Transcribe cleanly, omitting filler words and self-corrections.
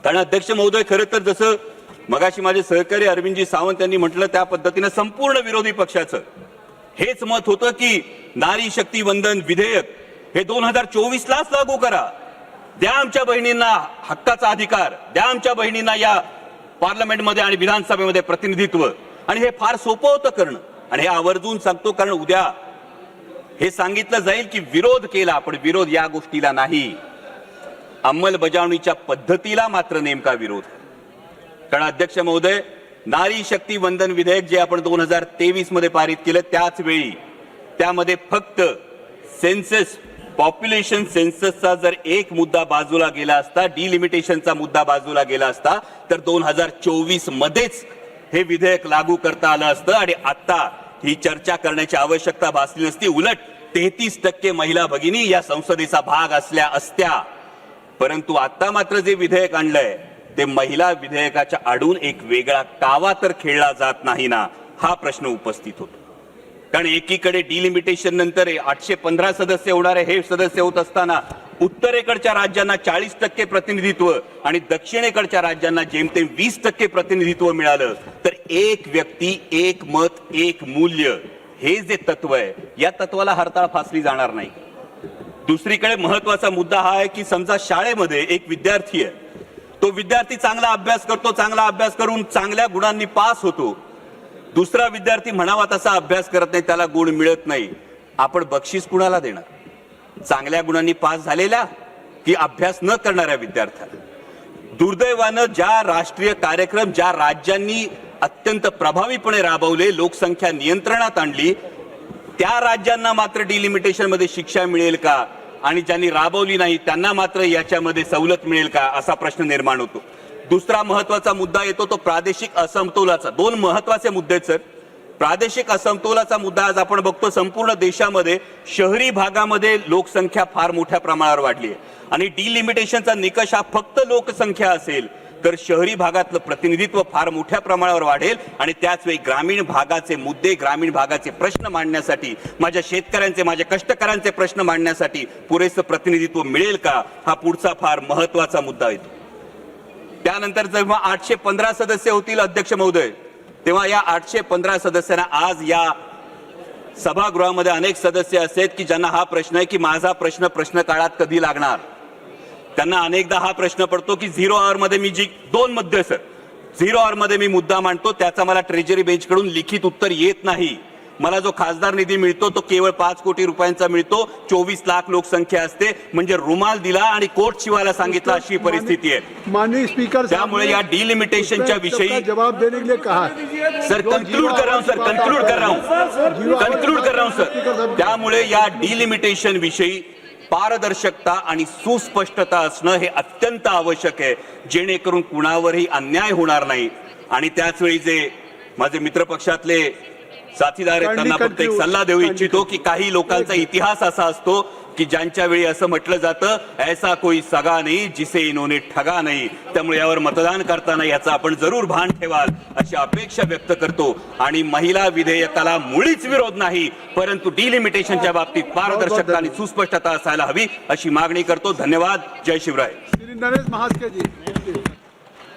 कारण अध्यक्ष महोदय, खरं तर जसं मगाशी माझे सहकारी अरविंदजी सावंत यांनी म्हटलं त्या पद्धतीने संपूर्ण विरोधी पक्षाचं हेच मत होतं की नारी शक्ती वंदन विधेयक हे 2024लाच लागू करा, द्या आमच्या बहिणींना हक्काचा अधिकार, द्या आमच्या बहिणींना या पार्लमेंटमध्ये आणि विधानसभेमध्ये प्रतिनिधित्व. आणि हे फार सोपं होतं करणं. आणि हे आवर्जून सांगतो कारण उद्या हे सांगितलं जाईल की विरोध केला, पण विरोध या गोष्टीला नाही, अंमलबजावणीच्या पद्धतीला मात्र नेमका विरोध. कारण अध्यक्ष महोदय, नारी शक्ती वंदन विधेयक जे आपण 2023 मध्ये पारित केलं त्याच वेळी त्यामध्ये फक्त सेन्सस, पॉप्युलेशन सेन्ससचा जर एक मुद्दा बाजूला गेला असता, डिलिमिटेशनचा मुद्दा बाजूला गेला असता, तर 2024 मध्येच हे विधेयक लागू करता आलं असतं आणि आता ही चर्चा करण्याची आवश्यकता भासली नसती. उलट 33% महिला भगिनी या संसदेचा भाग असल्या असत्या. परंतु आता मात्र जे विधेयक आणलंय ते महिला विधेयकाच्या आडून एक वेगळा कावा तर खेळला जात नाही ना, हा प्रश्न उपस्थित होतो. कारण एकीकडे डिलिमिटेशन नंतर 815 सदस्य होणारे हे सदस्य होत असताना उत्तरेकडच्या राज्यांना 40% प्रतिनिधित्व आणि दक्षिणेकडच्या राज्यांना जेमतेम 20% प्रतिनिधित्व मिळालं. तर एक व्यक्ती, एक मत, एक मूल्य हे जे तत्व आहे, या तत्वाला हरताळ फासली जाणार नाही. दुसरीकडे महत्वाचा मुद्दा हा आहे की समजा शाळेमध्ये एक विद्यार्थी आहे, तो विद्यार्थी चांगला अभ्यास करतो, चांगला अभ्यास करून चांगल्या गुणांनी पास होतो. दुसरा विद्यार्थी म्हणावा तसा अभ्यास करत नाही, त्याला गुण मिळत नाही. आपण बक्षीस कुणाला देणार? चांगल्या गुणांनी पास झालेल्या की अभ्यास न करणाऱ्या विद्यार्थ्याला? दुर्दैवानं ज्या राष्ट्रीय कार्यक्रम ज्या राज्यांनी अत्यंत प्रभावीपणे राबवले, लोकसंख्या नियंत्रणात आणली, त्या राज्यांना मात्र डिलिमिटेशन मध्ये शिक्षा मिळेल का आणि ज्यांनी राबवली नाही त्यांना मात्र याच्यामध्ये सवलत मिळेल का, असा प्रश्न निर्माण होतो. दुसरा महत्वाचा मुद्दा येतो तो प्रादेशिक असमतोलाचा. दोन महत्वाचे मुद्दे आहेत सर. प्रादेशिक असमतोलाचा मुद्दा आज आपण बघतो संपूर्ण देशामध्ये शहरी भागामध्ये लोकसंख्या फार मोठ्या प्रमाणावर वाढली आहे आणि डिलिमिटेशनचा निकष हा फक्त लोकसंख्या असेल तर शहरी भागातलं प्रतिनिधित्व फार मोठ्या प्रमाणावर वाढेल आणि त्याच वेळी ग्रामीण भागाचे मुद्दे, ग्रामीण भागाचे प्रश्न मांडण्यासाठी, माझ्या शेतकऱ्यांचे, माझ्या कष्टकऱ्यांचे प्रश्न मांडण्यासाठी पुरेसं प्रतिनिधित्व मिळेल का, हा पुढचा फार महत्वाचा मुद्दा येतो. त्यानंतर जेव्हा 815 सदस्य होतील अध्यक्ष महोदय, तेव्हा या 815 सदस्यांना आज या सभागृहामध्ये अनेक सदस्य असे की ज्यांना हा प्रश्न आहे की माझा प्रश्न काळात कधी लागणार. त्यांना अनेकदा हा प्रश्न पडतो की 0 आवर मध्ये मी जी 2 मध्ये सर 0 आवर मध्ये मी मुद्दा मांडतो त्याचा मला ट्रेजरी बेंच कडून लिखित उत्तर येत नाही. मला जो खासदार निधी मिळतो तो केवळ 5 कोटी रुपयांचा मिळतो. 24 लाख लोकसंख्या असते, म्हणजे रुमाल दिला आणि कोट शिवायला सांगितलं अशी परिस्थिती आहे. माननीय स्पीकर, त्यामुळे या डिलिमिटेशनच्या विषयी जवाब देने के लिए कहा सर, कंक्लूड कर रहा हूं सर. त्यामुळे या डिलिमिटेशन विषयी पारदर्शकता आणि सुस्पष्टता असणं हे अत्यंत आवश्यक आहे, जेणेकरून कुणावरही अन्याय होणार नाही. आणि त्याच वेळी जे माझे मित्रपक्षातले साथीदार आहेत त्यांना फक्त एक सल्ला देऊ इच्छितो की काही लोकांचा इतिहास असा असतो की ज्यांच्या वेळी असं म्हटलं जातं ऐसा कोई सगा नाही जिसे इन्होंने ठगा नाही. त्यामुळे यावर मतदान करताना याचा आपण जरूर भान ठेवाल अशी अपेक्षा व्यक्त करतो. आणि महिला विधेयकाला मुळीच विरोध नाही, परंतु डिलिमिटेशनच्या बाबतीत पारदर्शकता आणि सुस्पष्टता असायला हवी अशी मागणी करतो. धन्यवाद. जय शिवराय. श्री नरेश महास्के जी.